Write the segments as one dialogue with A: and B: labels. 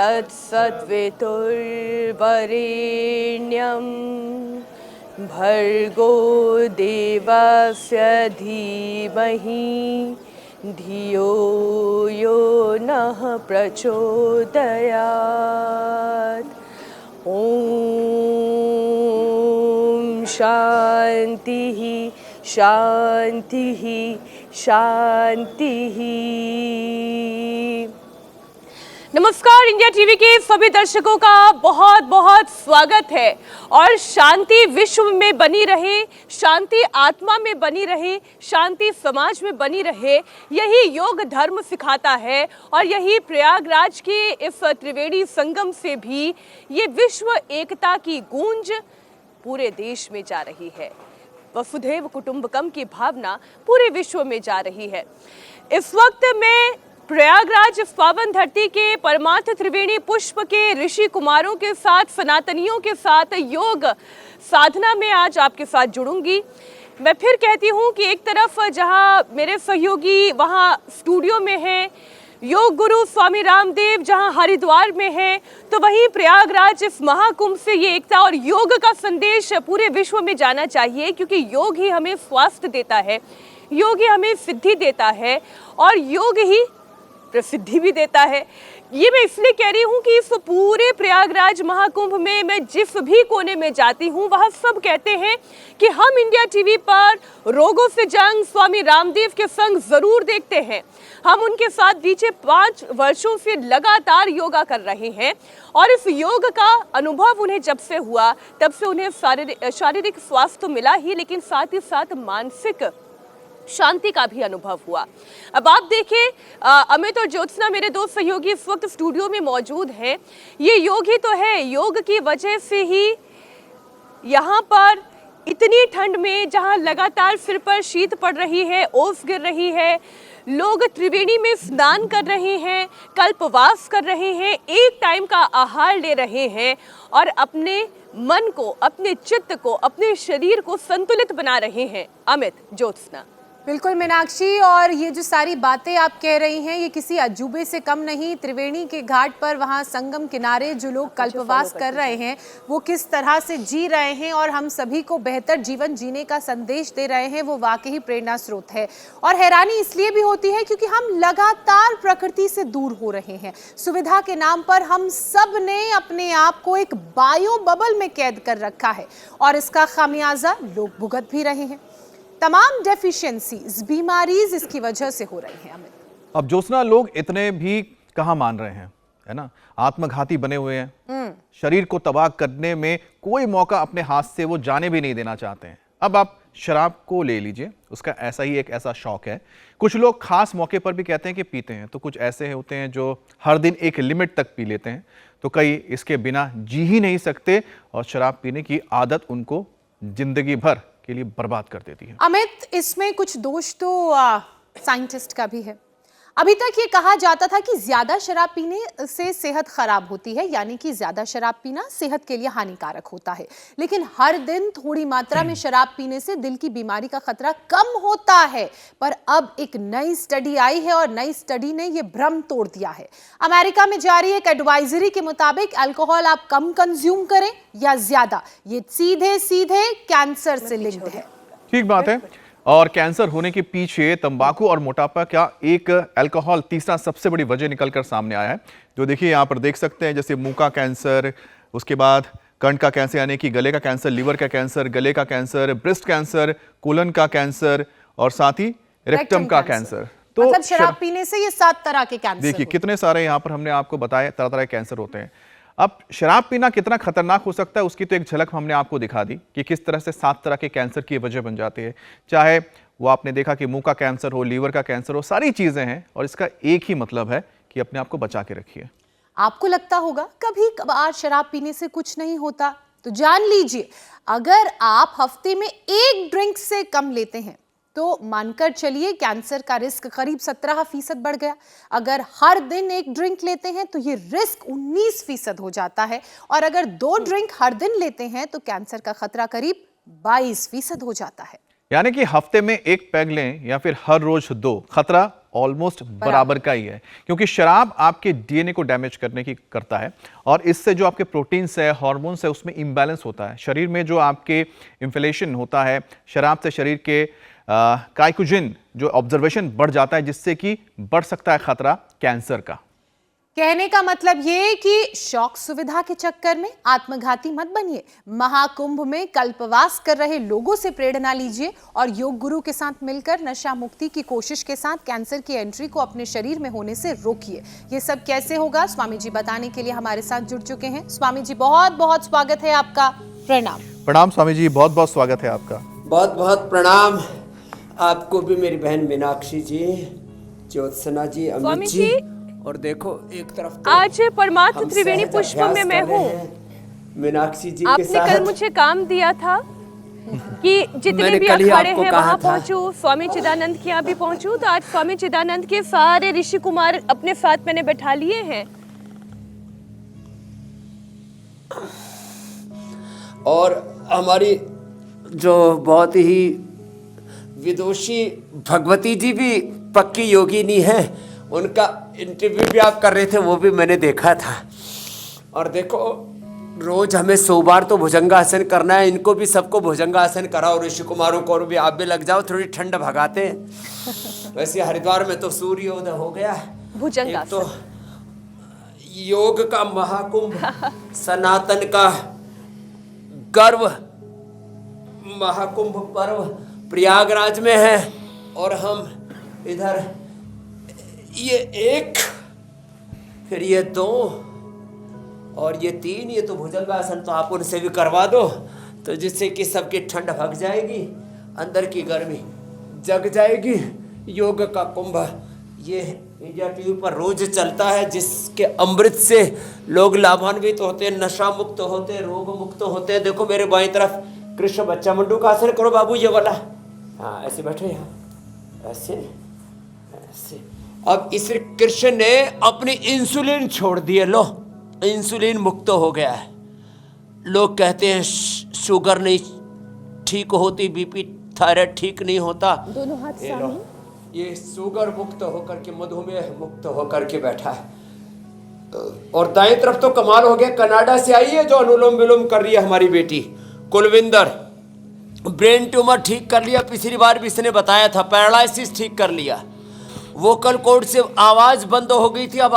A: तत्सवितुर्वरेण्यं भर्गो देवस्य धीमहि धियो यो नः प्रचोदयात्। ओम शांति शांति शांति। नमस्कार, इंडिया टीवी के सभी दर्शकों का बहुत बहुत स्वागत है। और शांति विश्व में बनी रहे, शांति आत्मा में बनी रहे, शांति समाज में बनी रहे, यही योग धर्म सिखाता है। और यही प्रयागराज के इस त्रिवेणी संगम से भी ये विश्व एकता की गूंज पूरे देश में जा रही है। वसुधैव कुटुंबकम की भावना पूरे विश्व में जा रही है। इस वक्त मैं प्रयागराज पावन धरती के परमार्थ त्रिवेणी पुष्प के ऋषि कुमारों के साथ, सनातनियों के साथ योग साधना में आज आपके साथ जुड़ूंगी। मैं फिर कहती हूँ कि एक तरफ जहाँ मेरे सहयोगी वहाँ स्टूडियो में हैं, योग गुरु स्वामी रामदेव जहाँ हरिद्वार में है, तो वहीं प्रयागराज इस महाकुंभ से ये एकता और योग का संदेश पूरे विश्व में जाना चाहिए, क्योंकि योग ही हमें स्वास्थ्य देता है, योग ही हमें सिद्धि देता है और योग ही प्रसिद्धि भी देता है। ये मैं इसलिए कह रही हूँ कि इस पूरे प्रयागराज महाकुंभ में मैं जिस भी कोने में जाती हूँ वहाँ सब कहते हैं कि हम इंडिया टीवी पर रोगों से जंग स्वामी रामदेव के संग जरूर देखते हैं। हम उनके साथ बीते 5 वर्षों से लगातार योगा कर रहे हैं और इस योग का अनुभव उन्हें जब से हुआ तब से उन्हें शारीरिक स्वास्थ्य तो मिला ही, लेकिन साथ ही साथ मानसिक शांति का भी अनुभव हुआ। अब आप देखें, अमित और ज्योत्सना मेरे दो सहयोगी इस वक्त स्टूडियो में मौजूद हैं। ये योग ही तो है, योग की वजह से ही यहाँ पर इतनी ठंड में, जहाँ लगातार सिर पर शीत पड़ रही है, ओस गिर रही है, लोग त्रिवेणी में स्नान कर रहे हैं, कल्पवास कर रहे हैं, एक टाइम का आहार ले रहे हैं और अपने मन को, अपने चित्त को, अपने शरीर को संतुलित बना रहे हैं। अमित, ज्योत्सना।
B: बिल्कुल मीनाक्षी, और ये जो सारी बातें आप कह रही हैं ये किसी अजूबे से कम नहीं। त्रिवेणी के घाट पर, वहाँ संगम किनारे जो लोग कल्पवास कर रहे हैं वो किस तरह से जी रहे हैं और हम सभी को बेहतर जीवन जीने का संदेश दे रहे हैं, वो वाकई प्रेरणा स्रोत है। और हैरानी इसलिए भी होती है क्योंकि हम लगातार प्रकृति से दूर हो रहे हैं। सुविधा के नाम पर हम सब ने अपने आप को एक बायो बबल में कैद कर रखा है और इसका खामियाजा लोग भुगत भी रहे हैं। तमाम डेफिशिएंसीज, बीमारीज इसकी वजह से हो रही हैं। अमित,
C: अब ज्योत्सना, लोग इतने भी कहाँ मान रहे हैं, है ना, आत्मघाती बने हुए हैं। शरीर को तबाह करने में कोई मौका अपने हाथ से वो जाने भी नहीं देना चाहते हैं। अब आप शराब को ले लीजिए, उसका ऐसा ही एक ऐसा शौक है। कुछ लोग खास मौके पर भी कहते हैं कि पीते हैं, तो कुछ ऐसे होते हैं जो हर दिन एक लिमिट तक पी लेते हैं, तो कई इसके बिना जी ही नहीं सकते और शराब पीने की आदत उनको जिंदगी भर के लिए बर्बाद कर देती है।
B: अमित, इसमें कुछ दोष तो साइंटिस्ट का भी है। अभी तक ये कहा जाता था कि ज्यादा शराब पीने से सेहत खराब होती है, यानी कि ज्यादा शराब पीना सेहत के लिए हानिकारक होता है। लेकिन हर दिन थोड़ी मात्रा में शराब पीने से दिल की बीमारी का खतरा कम होता है। पर अब एक नई स्टडी आई है और नई स्टडी ने ये भ्रम तोड़ दिया है। अमेरिका में जारी एक एडवाइजरी के मुताबिक अल्कोहल आप कम कंज्यूम करें या ज्यादा, ये सीधे सीधे कैंसर से लिंक्ड है।
C: ठीक बात है। और कैंसर होने के पीछे तंबाकू और मोटापा का एक अल्कोहल तीसरा सबसे बड़ी वजह निकलकर सामने आया है। जो देखिए यहाँ पर देख सकते हैं, जैसे मुंह का कैंसर, उसके बाद कंठ का कैंसर यानी कि गले का कैंसर, लीवर का कैंसर, गले का कैंसर, ब्रेस्ट कैंसर, कोलन का कैंसर और साथ ही रेक्टम का कैंसर।
B: तो मतलब शराब पीने से ये 7 तरह के कैंसर
C: देखिए कितने सारे यहाँ पर हमने आपको बताया, तरह तरह के कैंसर होते हैं। अब शराब पीना कितना खतरनाक हो सकता है उसकी तो एक झलक हमने आपको दिखा दी कि किस तरह से 7 तरह के कैंसर की वजह बन जाती है। चाहे वो आपने देखा कि मुंह का कैंसर हो, लीवर का कैंसर हो, सारी चीजें हैं और इसका एक ही मतलब है कि अपने आप को बचा के रखिए।
B: आपको लगता होगा कभी कभार शराब पीने से कुछ नहीं होता, तो जान लीजिए अगर आप हफ्ते में 1 ड्रिंक से कम लेते हैं तो मानकर चलिए कैंसर का रिस्क करीब 17% बढ़ गया। अगर हर दिन 1 ड्रिंक लेते हैं तो ये रिस्क 19% हो जाता है और अगर 2 ड्रिंक हर दिन लेते हैं तो कैंसर का खतरा करीब 22% हो जाता है।
C: यानी कि हफ्ते में एक पैग लें या फिर हर रोज 2, खतरा ऑलमोस्ट बराबर का ही है, क्योंकि शराब आपके डीएनए को डैमेज करता है और इससे जो आपके प्रोटीन्स है, हार्मोन्स है, उसमें इम्बैलेंस होता है। शरीर में जो आपके इन्फ्लेमेशन होता है, शराब से शरीर के काइकोजिन जो ऑब्जर्वेशन बढ़ जाता है, जिससे कि बढ़ सकता है खतरा कैंसर का।
B: कहने का मतलब ये कि शौक सुविधा के चक्कर में आत्मघाती मत बनिए। महाकुंभ में कल्पवास कर रहे लोगों से प्रेरणा लीजिए और योग गुरु के साथ मिलकर नशा मुक्ति की कोशिश के साथ कैंसर की एंट्री को अपने शरीर में होने से रोकिए। ये सब कैसे होगा, स्वामी जी बताने के लिए हमारे साथ जुड़ चुके हैं। स्वामी जी, बहुत बहुत स्वागत है आपका। प्रणाम।
C: प्रणाम स्वामी जी, बहुत बहुत स्वागत है आपका।
D: बहुत बहुत प्रणाम आपको भी, मेरी बहन मीनाक्षी जी, ज्योत्सना जी, अमित जी। और देखो एक तरफ तो
A: आज परमात्म त्रिवेणी पुष्प में मैं हूँ।
D: मीनाक्षी जी के
A: आपने
D: साथ
A: कल मुझे काम दिया था कि जितने भी अखाड़े हैं वहाँ पहुँचूं, स्वामी चिदानंद के यहाँ भी पहुँचूं। तो आज स्वामी चिदानंद के सारे ऋषि कुमार अपने साथ मैंने बैठा लिए हैं।
D: और हमारी जो बहुत ही विदुषी भगवती जी भी पक्की योगिनी है, उनका इंटरव्यू भी आप कर रहे थे, वो भी मैंने देखा था। और देखो रोज हमें 100 बार तो भुजंगासन करना है, इनको भी सबको भुजंगासन कराओ, ऋषि कुमारों को, और भी आप भी लग जाओ, थोड़ी ठंड भगाते हैं। वैसे हरिद्वार में तो सूर्योदय हो गया,
A: भुजंगासन
D: तो योग का महाकुंभ, सनातन का गर्व महाकुंभ पर्व प्रयागराज में है, और हम इधर ये 1, फिर ये 2 और ये 3, ये तो भुजंगासन तो आप उनसे भी करवा दो, तो जिससे कि सबकी ठंड भग जाएगी, अंदर की गर्मी जग जाएगी। योग का कुंभ ये इंडिया टीवी पर रोज चलता है, जिसके अमृत से लोग लाभान्वित होते हैं, नशा मुक्त होते हैं, रोग मुक्त होते हैं। देखो मेरे बाईं तरफ कृष्ण बच्चा मुंडू का आसन करो बाबू, ये वाला। हाँ ऐसे बैठो, यहाँ ऐसे ऐसे। अब इस कृष्ण ने अपनी इंसुलिन छोड़ दी है, लो इंसुलिन मुक्त हो गया है। लोग कहते हैं शुगर नहीं ठीक होती, बीपी थायराइड ठीक नहीं होता।
A: दोनों हाथ सामने,
D: ये शुगर मुक्त होकर के, मधुमेह मुक्त होकर के बैठा है। और दाएं तरफ तो कमाल हो गया, कनाडा से आई है जो अनुलोम विलोम कर रही है हमारी बेटी कुलविंदर। ब्रेन ट्यूमर ठीक कर लिया, पिछली बार भी इसने बताया था, पैरालिसिस ठीक कर लिया। वोकल कॉर्ड से आवाज बंद हो गई थी, अब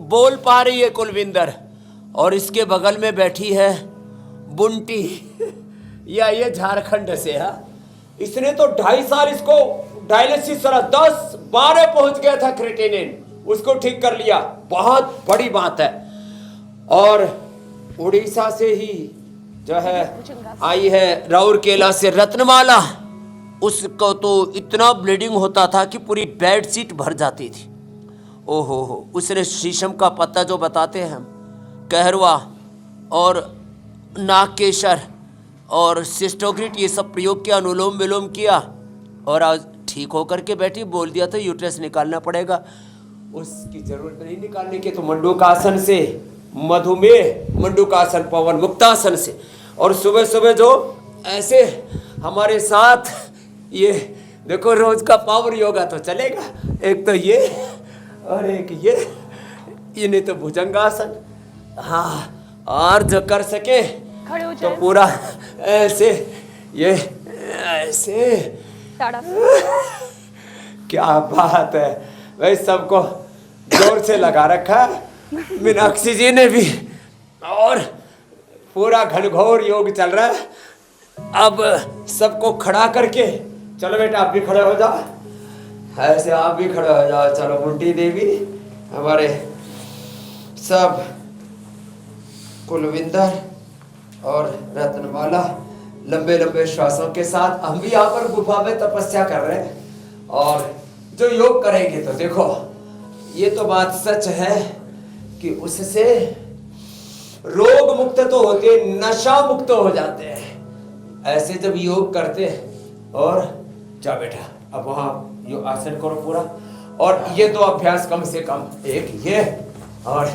D: बोल पा रही है कुलविंदर। और इसके बगल में बैठी है बुंटी या ये झारखंड से है। इसने तो 2.5 साल इसको डायलिसिस करा, 10-12 पहुंच गया था क्रिएटिनिन, उसको ठीक कर लिया, बहुत बड़ी बात है। और उड़ीसा से ही जो है आई है राउरकेला से रत्नमाला, उसको तो इतना ब्लीडिंग होता था कि पूरी बेड शीट भर जाती थी। ओहो हो, उसने शीशम का पत्ता जो बताते हैं हम, कहरवा और नागकेशर और सिस्टोग्रिट, ये सब प्रयोग किया, अनुलोम विलोम किया, और आज ठीक होकर के बैठी। बोल दिया था यूट्रस निकालना पड़ेगा, उसकी जरूरत नहीं निकालने की, तो मंडूकासन से, मधुमेह मंडूकासन, पवन मुक्तासन से। और सुबह सुबह जो ऐसे हमारे साथ ये देखो रोज का पावर योगा तो चलेगा, एक तो ये और एक ये नहीं तो भुजंगासन। हाँ, और जो कर सके
A: खड़े हो
D: तो
A: जाए,
D: पूरा ऐसे, ये ऐसे। क्या बात है भाई, सबको जोर से लगा रखा है मीनाक्षी जी ने भी, और पूरा घनघोर योग चल रहा है। अब सबको खड़ा करके, चलो बेटा आप भी खड़े हो जाओ, ऐसे आप भी खड़े हो जाओ। चलो मुंटी देवी, हमारे सब कुलविंदर और रत्नमाला लंबे लंबे श्वासों के साथ, हम भी यहाँ पर गुफा में तपस्या कर रहे हैं। और जो योग करेंगे तो देखो ये तो बात सच है कि उससे रोग मुक्त तो होते, नशा मुक्त हो जाते हैं ऐसे जब योग करते हैं। और जा बेटा अब वहां यो आसन करो पूरा, और ये 2 अभ्यास कम से कम, एक ये और